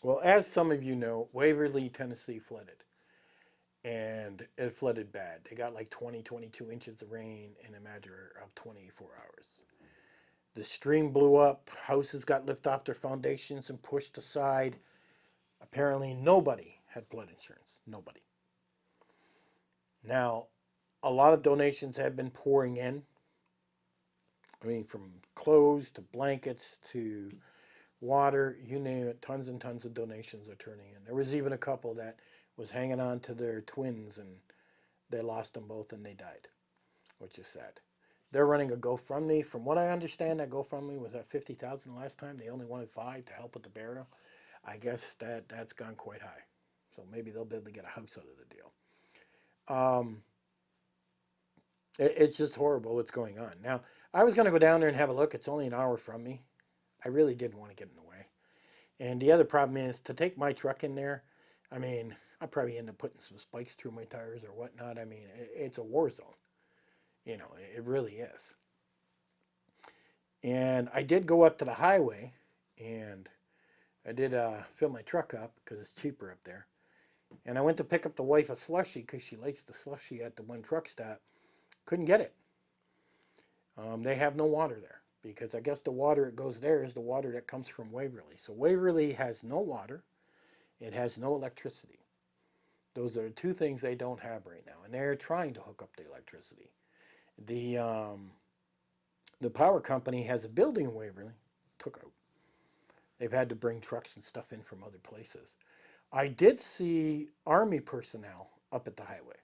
Well, as some of you know, Waverly, Tennessee flooded. And it flooded bad. They got like 20, 22 inches of rain in a matter of 24 hours. The stream blew up, houses got lifted off their foundations and pushed aside. Apparently, nobody had flood insurance. Nobody. Now, a lot of donations have been pouring in. I mean, from clothes to blankets to water, you name it, tons and tons of donations are turning in. There was even a couple that was hanging on to their twins and they lost them both and they died, which is sad. They're running a GoFundMe. From what I understand, that GoFundMe was at 50,000 last time. They only wanted 5 to help with the burial. I guess that's gone quite high. So maybe they'll be able to get a house out of the deal. Um, it's just horrible what's going on. Now, I was going to go down there and have a look. It's only an hour from me. I really didn't want to get in the way. And the other problem is to take my truck in there. I mean, I probably end up putting some spikes through my tires or whatnot. I mean, it's a war zone. You know, it really is. And I did go up to the highway and I did fill my truck up because it's cheaper up there. And I went to pick up the wife a slushy because she likes the slushy at the one truck stop. Couldn't get it. They have no water there because I guess the water that goes there is the water that comes from Waverly. So Waverly has no water. It has no electricity. Those are the two things they don't have right now, and they're trying to hook up the electricity. The um, the power company has a building in Waverly, took out. They've had to bring trucks and stuff in from other places. I did see Army personnel up at the highway.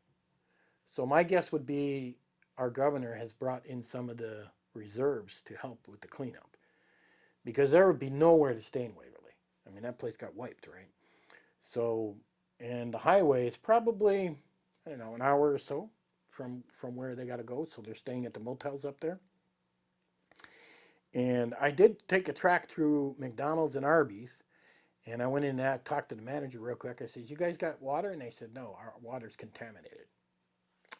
So my guess would be our governor has brought in some of the reserves to help with the cleanup because there would be nowhere to stay in Waverly. I mean, that place got wiped, right? So, and the highway is probably, I don't know, an hour or so from where they got to go. So they're staying at the motels up there. And I did take a track through McDonald's and Arby's. And I went in and I talked to the manager real quick. I said, "You guys got water?" And they said, "No, our water's contaminated."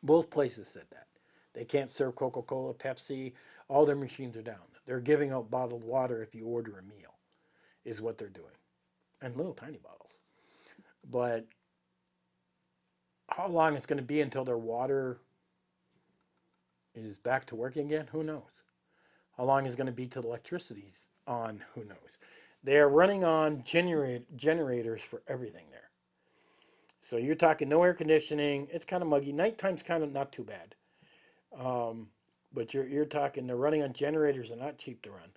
Both places said that. They can't serve Coca Cola, Pepsi. All their machines are down. They're giving out bottled water if you order a meal, is what they're doing. And little tiny bottles. But how long it's going to be until their water is back to working again, who knows? How long is going to be till electricity's on, who knows? They are running on generators for everything there. So you're talking no air conditioning. It's kind of muggy. Nighttime's kind of not too bad. Um, but you're talking they're running on generators and not cheap to run.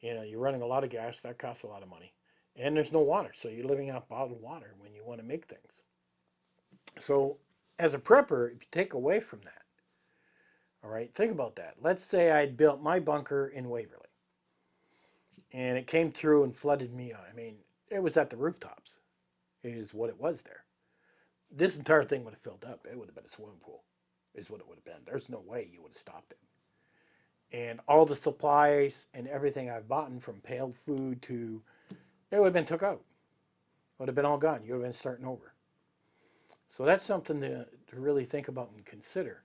You know, you're running a lot of gas that costs a lot of money, and there's no water, so you're living off bottled water when you want to make things. So as a prepper, if you take away from that, all right, think about that. Let's say I'd built my bunker in Waverly, and it came through and flooded me out. I mean, it was at the rooftops, is what it was there. This entire thing would have filled up. It would have been a swimming pool, is what it would have been. There's no way you would have stopped it. And all the supplies and everything I've bought from paled food to it would have been took out. It would have been all gone. You would have been starting over. So that's something to really think about and consider.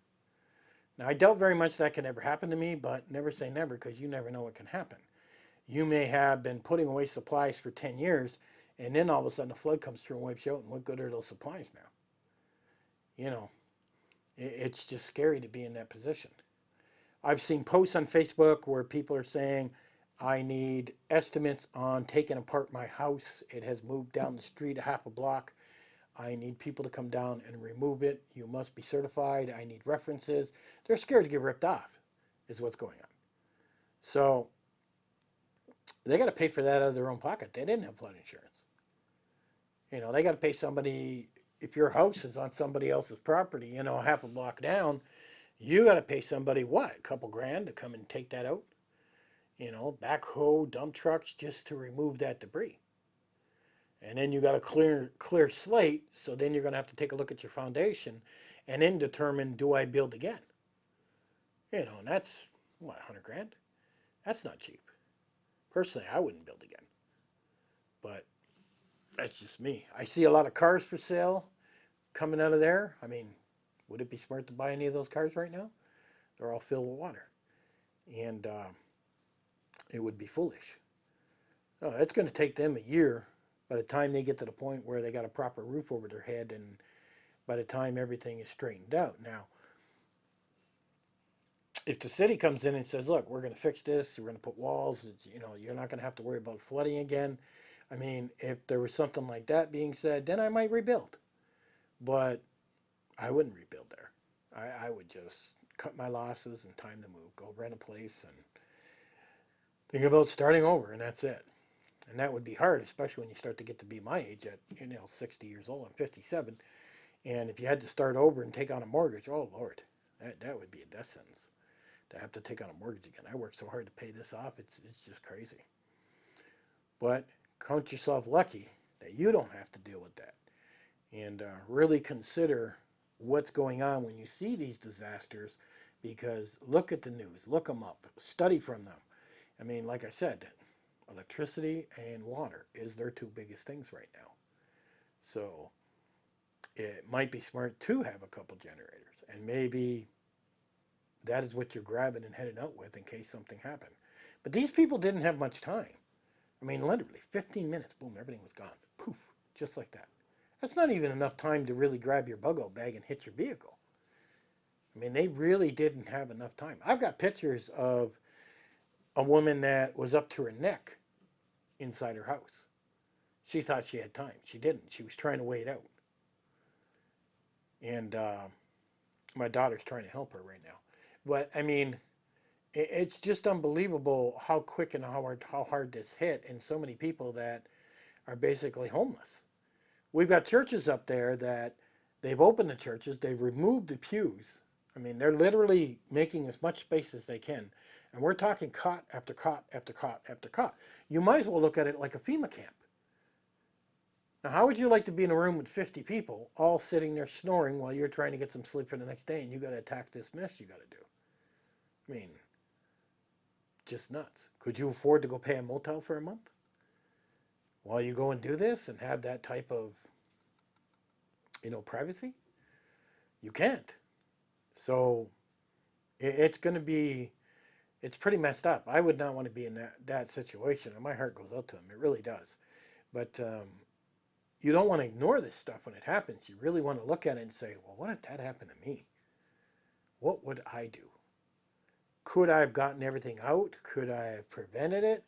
Now I doubt very much that can ever happen to me, but never say never because you never know what can happen. You may have been putting away supplies for 10 years and then all of a sudden a flood comes through and wipes you out. And what good are those supplies now? You know, it's just scary to be in that position. I've seen posts on Facebook where people are saying, I need estimates on taking apart my house. It has moved down the street a half a block. I need people to come down and remove it. You must be certified. I need references. They're scared to get ripped off, is what's going on. So they got to pay for that out of their own pocket. They didn't have flood insurance. You know, they got to pay somebody. If your house is on somebody else's property, you know, half a block down, you got to pay somebody what? A couple grand to come and take that out? You know, backhoe, dump trucks just to remove that debris. And then you got a clear slate, so then you're going to have to take a look at your foundation and then determine, do I build again? You know, and that's what, 100 grand? That's not cheap. Personally, I wouldn't build again. But that's just me. I see a lot of cars for sale coming out of there. I mean, would it be smart to buy any of those cars right now? They're all filled with water. And it would be foolish. It's going to take them a year By the time they get to the point where they got a proper roof over their head, and by the time everything is straightened out. Now, if the city comes in and says, "Look, we're going to fix this. We're going to put walls. You're not going to have to worry about flooding again." I mean, if there was something like that being said, then I might rebuild. But I wouldn't rebuild there. I would just cut my losses and time to move, go rent a place, and think about starting over, and that's it. And that would be hard, especially when you start to get to be my age at 60 years old. I'm 57, and if you had to start over and take on a mortgage, oh Lord, that would be a death sentence to have to take on a mortgage again. I worked so hard to pay this off; it's just crazy. But count yourself lucky that you don't have to deal with that, and really consider what's going on when you see these disasters. Because look at the news, look them up, study from them. I mean, like I said, electricity and water is their two biggest things right now. So it might be smart to have a couple generators, and maybe that is what you're grabbing and heading out with in case something happened. But these people didn't have much time. I mean, literally 15 minutes, boom, everything was gone. Poof, just like that. That's not even enough time to really grab your bug out bag and hit your vehicle. I mean, they really didn't have enough time. I've got pictures of a woman that was up to her neck inside her house. She thought she had time. She didn't. She was trying to wait out. And my daughter's trying to help her right now. But I mean, it's just unbelievable how quick and how hard this hit, and so many people that are basically homeless. We've got churches up there that they've opened the churches, they've removed the pews. I mean, they're literally making as much space as they can. And we're talking cot after cot after cot after cot. You might as well look at it like a FEMA camp. Now, how would you like to be in a room with 50 people all sitting there snoring while you're trying to get some sleep for the next day and you got to attack this mess you got to do? I mean, just nuts. Could you afford to go pay a motel for a month while you go and do this and have that type of, privacy? You can't. So it's going to be, it's pretty messed up. I would not want to be in that situation, and my heart goes out to them. It really does. But you don't want to ignore this stuff when it happens. You really want to look at it and say, well, what if that happened to me? What would I do? Could I have gotten everything out? Could I have prevented it?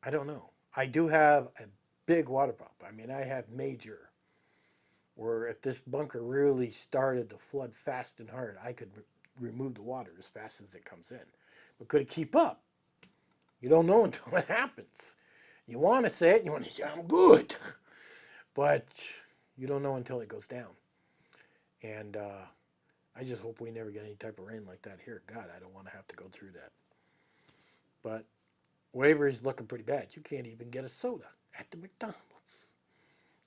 I don't know. I do have a big water pump. I mean, I have major, where if this bunker really started to flood fast and hard, I could remove the water as fast as it comes in. But could it keep up? You don't know until it happens. You want to say it, you want to say, I'm good. But you don't know until it goes down. And I just hope we never get any type of rain like that here. God, I don't want to have to go through that. But Waverly's looking pretty bad. You can't even get a soda at the McDonald's.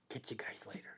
Catch you guys later.